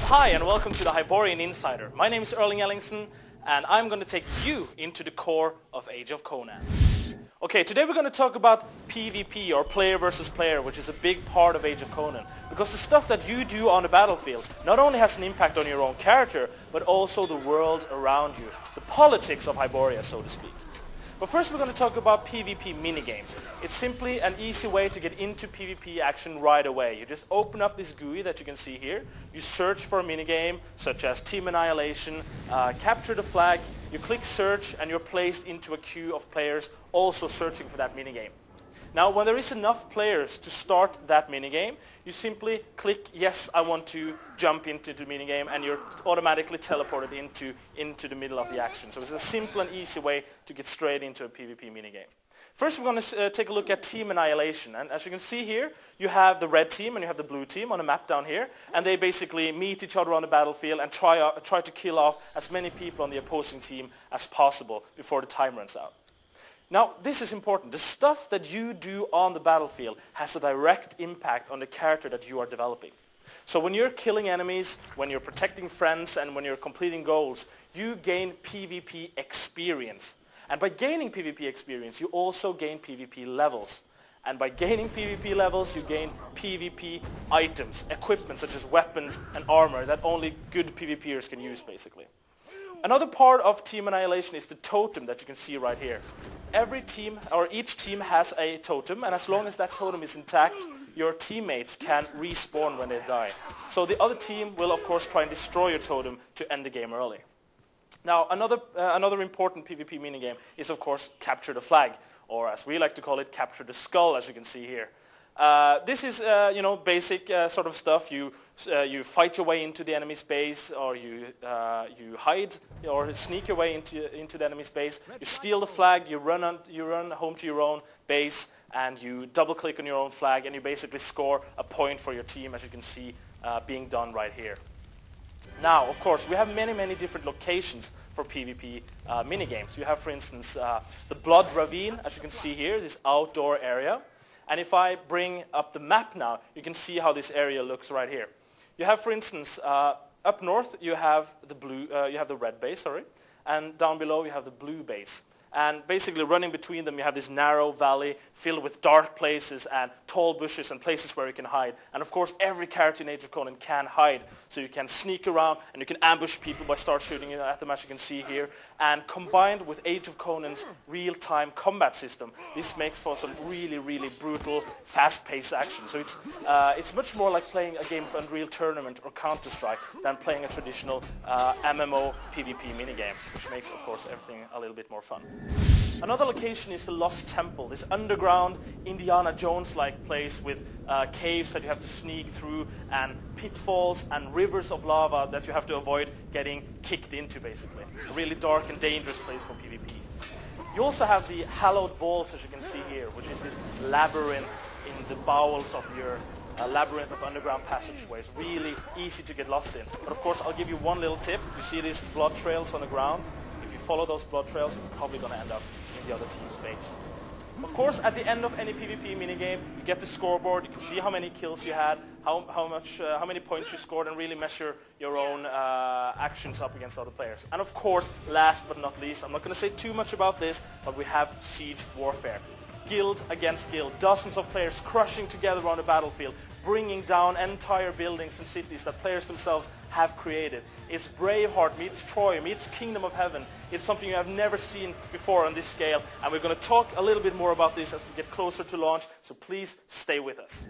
Hi and welcome to the Hyborian Insider. My name is Erling Ellingson and I'm going to take you into the core of Age of Conan. Okay, today we're going to talk about PvP, or player versus player, which is a big part of Age of Conan. Because the stuff that you do on the battlefield not only has an impact on your own character, but also the world around you. The politics of Hyboria, so to speak. But first we're going to talk about PvP minigames. It's simply an easy way to get into PvP action right away. You just open up this GUI that you can see here. You search for a minigame such as Team Annihilation, capture the flag, you click search and you're placed into a queue of players also searching for that minigame. Now when there is enough players to start that minigame, you simply click yes, I want to jump into the minigame, and you're automatically teleported into the middle of the action. So it's a simple and easy way to get straight into a PvP minigame. First we're going to take a look at Team Annihilation, and as you can see here you have the red team and you have the blue team on a map down here, and they basically meet each other on the battlefield and try to kill off as many people on the opposing team as possible before the time runs out. Now, this is important. The stuff that you do on the battlefield has a direct impact on the character that you are developing. So when you're killing enemies, when you're protecting friends, and when you're completing goals, you gain PvP experience. And by gaining PvP experience, you also gain PvP levels. And by gaining PvP levels, you gain PvP items, equipment such as weapons and armor that only good PvPers can use, basically. Another part of Team Annihilation is the totem that you can see right here. Every team, or each team, has a totem, and as long as that totem is intact, your teammates can respawn when they die. So the other team will of course try and destroy your totem to end the game early. Now another important PvP minigame is of course capture the flag, or as we like to call it, capture the skull, as you can see here. This is basic sort of stuff. You fight your way into the enemy's base, or you hide or sneak your way into the enemy's base. You steal the flag, you run home to your own base, and you double click on your own flag, and you basically score a point for your team, as you can see being done right here. Now, of course, we have many different locations for PvP minigames. You have, for instance, the Blood Ravine, as you can see here, this outdoor area. And if I bring up the map now, you can see how this area looks right here. You have, for instance, up north you have the red base, and down below you have the blue base. And basically running between them you have this narrow valley filled with dark places and tall bushes and places where you can hide. And of course every character in Age of Conan can hide. So you can sneak around and you can ambush people by start shooting at them, as you can see here. And combined with Age of Conan's real-time combat system, this makes for some really brutal, fast-paced action. So it's much more like playing a game of Unreal Tournament or Counter-Strike than playing a traditional MMO PvP minigame, which makes of course everything a little bit more fun. Another location is the Lost Temple, this underground Indiana Jones-like place with caves that you have to sneak through, and pitfalls and rivers of lava that you have to avoid getting kicked into, basically. A really dark and dangerous place for PvP. You also have the Hallowed Vaults, as you can see here, which is this labyrinth in the bowels of the earth. A labyrinth of underground passageways, really easy to get lost in. But of course, I'll give you one little tip. You see these blood trails on the ground? If you follow those blood trails, you're probably going to end up in the other team's base. Of course, at the end of any PvP minigame, you get the scoreboard. You can see how many kills you had, how many points you scored, and really measure your own actions up against other players. And of course, last but not least, I'm not going to say too much about this, but we have siege warfare. Guild against guild, dozens of players crushing together on the battlefield, bringing down entire buildings and cities that players themselves have created. It's Braveheart meets Troy meets Kingdom of Heaven. It's something you have never seen before on this scale, and we're going to talk a little bit more about this as we get closer to launch, so please stay with us.